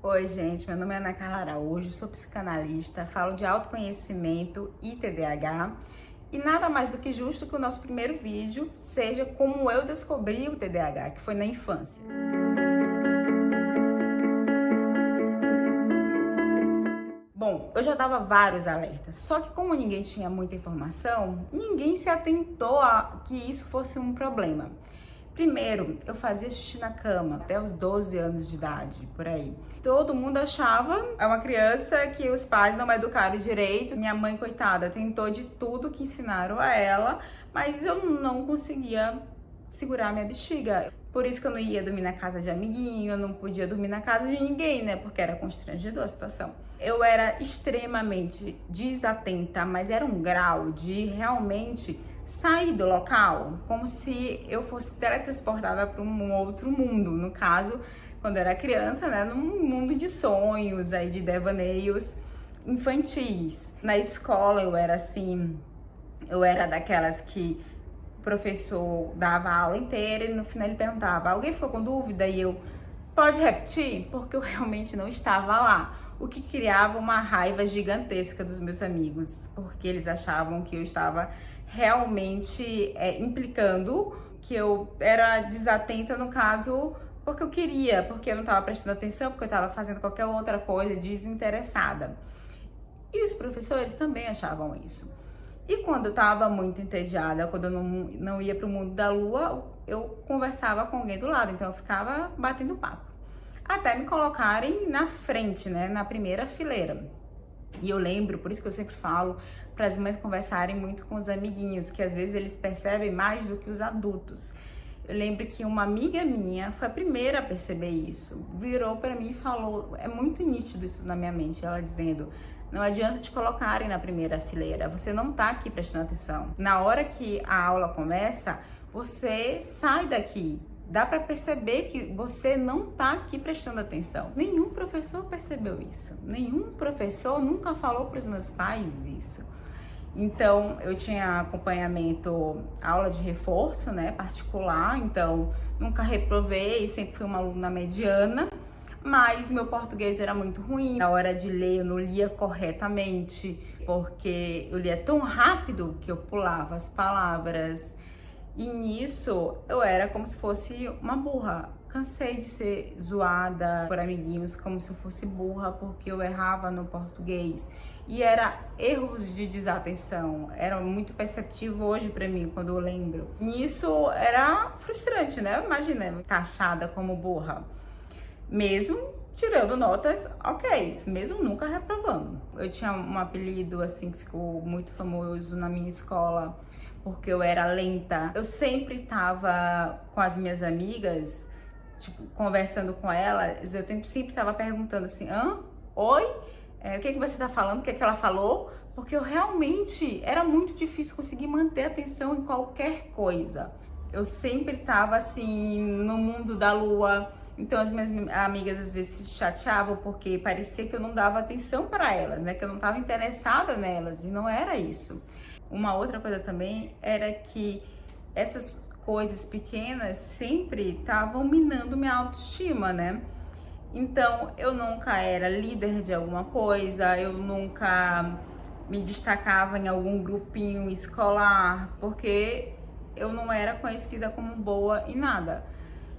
Oi, gente, meu nome é Ana Carla Araújo, sou psicanalista, falo de autoconhecimento e TDAH. E nada mais do que justo que o nosso primeiro vídeo seja como eu descobri o TDAH, que foi na infância. Bom, eu já dava vários alertas, só que como ninguém tinha muita informação, ninguém se atentou a que isso fosse um problema. Primeiro, eu fazia xixi na cama até os 12 anos de idade, por aí. Todo mundo achava uma criança que os pais não educaram direito. Minha mãe, coitada, tentou de tudo que ensinaram a ela, mas eu não conseguia segurar minha bexiga. Por isso que eu não ia dormir na casa de amiguinho, eu não podia dormir na casa de ninguém, né? Porque era constrangedor a situação. Eu era extremamente desatenta, mas era um grau de realmente sair do local, como se eu fosse teletransportada para um outro mundo. No caso, quando eu era criança, né? Num mundo de sonhos, aí de devaneios infantis. Na escola eu era assim, eu era daquelas que o professor dava a aula inteira e no final ele perguntava: alguém ficou com dúvida? E eu: pode repetir? Porque eu realmente não estava lá. O que criava uma raiva gigantesca dos meus amigos, porque eles achavam que eu estava realmente implicando que eu era desatenta, no caso, porque eu queria, porque eu não estava prestando atenção, porque eu estava fazendo qualquer outra coisa desinteressada. E os professores também achavam isso. E quando eu estava muito entediada, quando eu não ia para o mundo da lua, eu conversava com alguém do lado, então eu ficava batendo papo. Até me colocarem na frente, né, na primeira fileira. E eu lembro, por isso que eu sempre falo para as mães conversarem muito com os amiguinhos, que às vezes eles percebem mais do que os adultos. Eu lembro que uma amiga minha foi a primeira a perceber isso. Virou para mim e falou, é muito nítido isso na minha mente, ela dizendo: não adianta te colocarem na primeira fileira, você não tá aqui prestando atenção. Na hora que a aula começa, você sai daqui. Dá para perceber que você não tá aqui prestando atenção. Nenhum professor percebeu isso. Nenhum professor nunca falou para os meus pais isso. Então, eu tinha acompanhamento, aula de reforço, né, particular. Então, nunca reprovei, sempre fui uma aluna mediana. Mas meu português era muito ruim. Na hora de ler, eu não lia corretamente, porque eu lia tão rápido que eu pulava as palavras. E nisso, eu era como se fosse uma burra. Cansei de ser zoada por amiguinhos como se eu fosse burra porque eu errava no português. E era erros de desatenção. Era muito perceptivo hoje pra mim, quando eu lembro. Nisso, era frustrante, né? Imagina, taxada como burra. Mesmo tirando notas ok, mesmo nunca reprovando. Eu tinha um apelido assim que ficou muito famoso na minha escola, porque eu era lenta. Eu sempre tava com as minhas amigas, tipo, conversando com elas, eu sempre tava perguntando assim: oi? O que você tá falando? O que ela falou? Porque eu realmente, era muito difícil conseguir manter atenção em qualquer coisa. Eu sempre tava assim, no mundo da lua. Então as minhas amigas às vezes se chateavam porque parecia que eu não dava atenção para elas, né? Que eu não estava interessada nelas, e não era isso. Uma outra coisa também era que essas coisas pequenas sempre estavam minando minha autoestima, né? Então eu nunca era líder de alguma coisa, eu nunca me destacava em algum grupinho escolar, porque eu não era conhecida como boa em nada.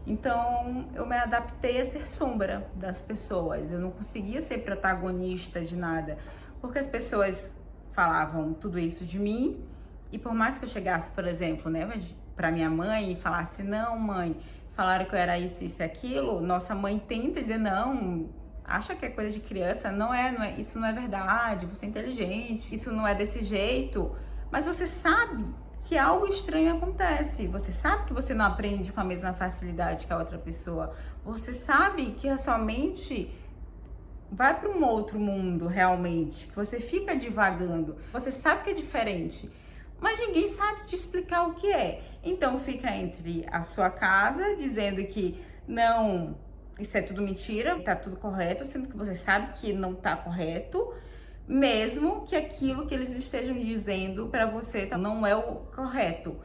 Então, eu me adaptei a ser sombra das pessoas. Eu não conseguia ser protagonista de nada, porque as pessoas falavam tudo isso de mim. E por mais que eu chegasse, por exemplo, né, para minha mãe e falasse: não, mãe, falaram que eu era isso, isso e aquilo. Nossa mãe tenta dizer: não, acha que é coisa de criança. Não é, isso não é verdade, você é inteligente, isso não é desse jeito. Mas você sabe que algo estranho acontece. Você sabe que você não aprende com a mesma facilidade que a outra pessoa. Você sabe que a sua mente vai para um outro mundo realmente, que você fica divagando. Você sabe que é diferente, mas ninguém sabe te explicar o que é. Então fica entre a sua casa dizendo que não, isso é tudo mentira, tá tudo correto, sendo que você sabe que não tá correto, mesmo que aquilo que eles estejam dizendo para você não é o correto.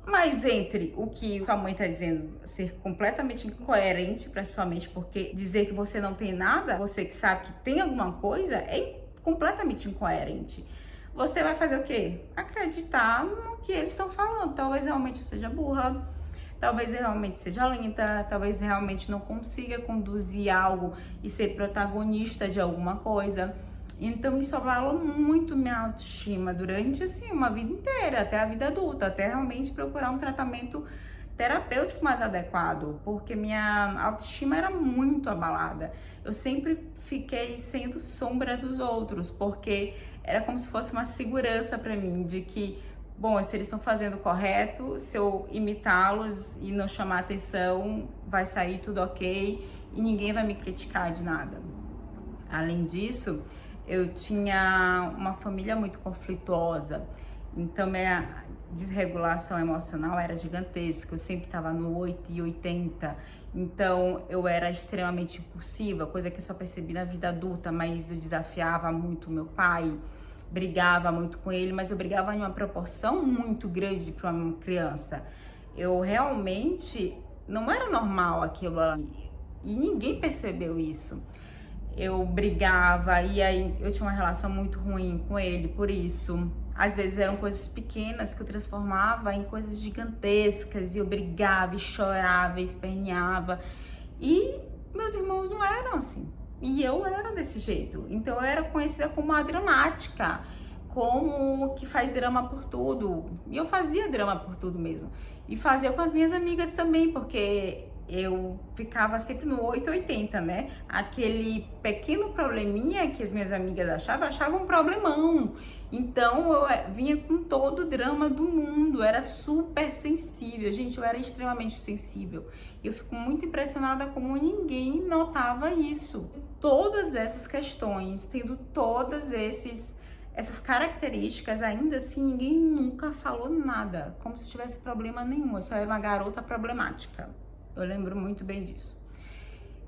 Mas entre o que sua mãe está dizendo ser completamente incoerente para sua mente, porque dizer que você não tem nada, você que sabe que tem alguma coisa, é completamente incoerente. Você vai fazer o quê? Acreditar no que eles estão falando. Talvez realmente eu seja burra, talvez eu realmente seja lenta, talvez realmente não consiga conduzir algo e ser protagonista de alguma coisa. Então isso abalou muito minha autoestima durante assim uma vida inteira, até a vida adulta, até realmente procurar um tratamento terapêutico mais adequado, porque minha autoestima era muito abalada. Eu sempre fiquei sendo sombra dos outros, porque era como se fosse uma segurança para mim de que, bom, se eles estão fazendo o correto, se eu imitá-los e não chamar atenção, vai sair tudo ok e ninguém vai me criticar de nada. Além disso, eu tinha uma família muito conflituosa, então minha desregulação emocional era gigantesca. Eu sempre estava no 8 e 80, então eu era extremamente impulsiva, coisa que eu só percebi na vida adulta, mas eu desafiava muito o meu pai, brigava muito com ele, mas eu brigava em uma proporção muito grande para uma criança. Eu realmente não era normal aquilo ali, e ninguém percebeu isso. Eu brigava e aí eu tinha uma relação muito ruim com ele, por isso. Às vezes eram coisas pequenas que eu transformava em coisas gigantescas e eu brigava e chorava e esperneava. E meus irmãos não eram assim. E eu era desse jeito. Então eu era conhecida como a dramática, como que faz drama por tudo. E eu fazia drama por tudo mesmo. E fazia com as minhas amigas também, porque eu ficava sempre no 880, né? Aquele pequeno probleminha que as minhas amigas achavam, eu achava um problemão. Então eu vinha com todo o drama do mundo, era super sensível. Gente, eu era extremamente sensível. Eu fico muito impressionada como ninguém notava isso. Todas essas questões, tendo essas características, ainda assim ninguém nunca falou nada, como se tivesse problema nenhum. Eu só era uma garota problemática. Eu lembro muito bem disso.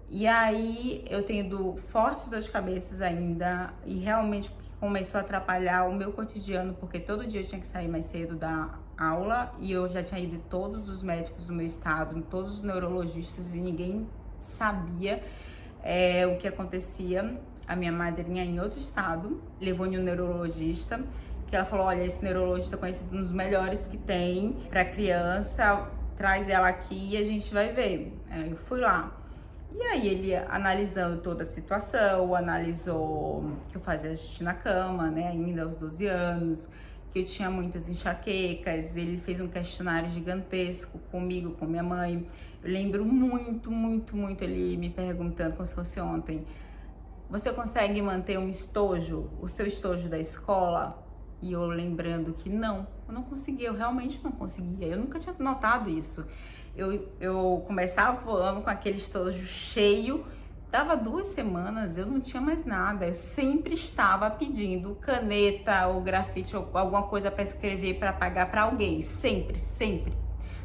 E aí eu tenho fortes dores de cabeça ainda, e realmente começou a atrapalhar o meu cotidiano, porque todo dia eu tinha que sair mais cedo da aula e eu já tinha ido em todos os médicos do meu estado, em todos os neurologistas, e ninguém sabia o que acontecia. A minha madrinha em outro estado levou em um neurologista, que ela falou: olha, esse neurologista é conhecido um dos melhores que tem para criança, traz ela aqui e a gente vai ver. Eu fui lá. E aí ele, analisando toda a situação, analisou que eu fazia xixi na cama, né, ainda aos 12 anos, que eu tinha muitas enxaquecas. Ele fez um questionário gigantesco comigo, com minha mãe. Eu lembro muito, muito, muito ele me perguntando, como se fosse ontem: você consegue manter um estojo, o seu estojo da escola? E eu lembrando que não, eu não conseguia, eu realmente não conseguia. Eu nunca tinha notado isso. Eu começava o ano com aquele estojo cheio, dava 2 semanas, eu não tinha mais nada. Eu sempre estava pedindo caneta ou grafite ou alguma coisa para escrever, para pagar para alguém. Sempre, sempre.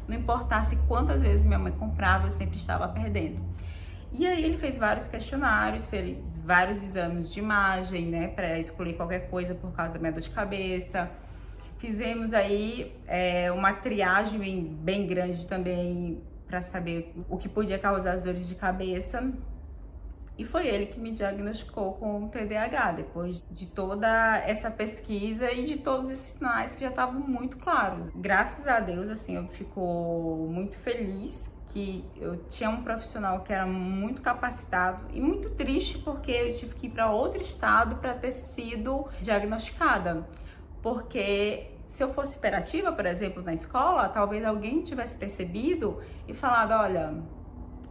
Não importasse quantas vezes minha mãe comprava, eu sempre estava perdendo. E aí ele fez vários questionários, fez vários exames de imagem, né, para escolher qualquer coisa por causa da minha dor de cabeça. Fizemos aí uma triagem bem grande também para saber o que podia causar as dores de cabeça. E foi ele que me diagnosticou com TDAH, depois de toda essa pesquisa e de todos esses sinais que já estavam muito claros. Graças a Deus, assim, eu fico muito feliz que eu tinha um profissional que era muito capacitado, e muito triste porque eu tive que ir para outro estado para ter sido diagnosticada. Porque se eu fosse hiperativa, por exemplo, na escola, talvez alguém tivesse percebido e falado: olha,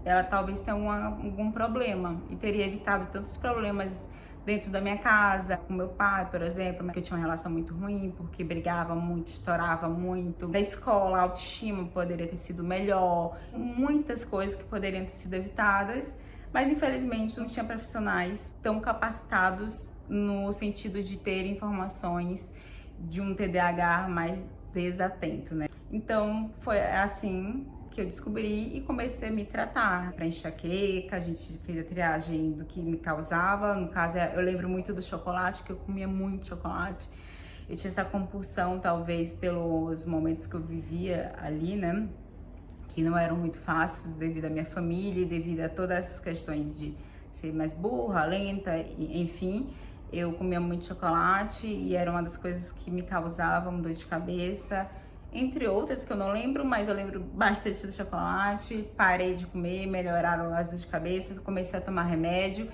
ela talvez tenha algum problema, e teria evitado tantos problemas dentro da minha casa, com meu pai, por exemplo, que eu tinha uma relação muito ruim, porque brigava muito, estourava muito. Da escola, a autoestima poderia ter sido melhor, muitas coisas que poderiam ter sido evitadas, mas infelizmente não tinha profissionais tão capacitados no sentido de ter informações de um TDAH mais desatento, né? Então foi assim que eu descobri e comecei a me tratar para enxaqueca. A gente fez a triagem do que me causava. No caso, eu lembro muito do chocolate, porque eu comia muito chocolate. Eu tinha essa compulsão, talvez, pelos momentos que eu vivia ali, né? Que não eram muito fáceis devido à minha família e devido a todas essas questões de ser mais burra, lenta, enfim. Eu comia muito chocolate e era uma das coisas que me causavam dor de cabeça, entre outras que eu não lembro, mas eu lembro bastante do chocolate. Parei de comer, melhoraram as dores de cabeça, comecei a tomar remédio.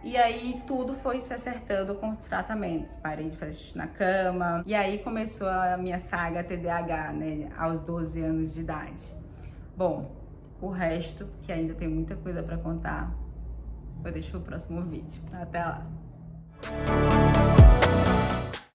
E aí tudo foi se acertando com os tratamentos. Parei de fazer xixi na cama. E aí começou a minha saga TDAH, né? Aos 12 anos de idade. Bom, o resto, que ainda tem muita coisa para contar, eu deixo pro próximo vídeo. Até lá!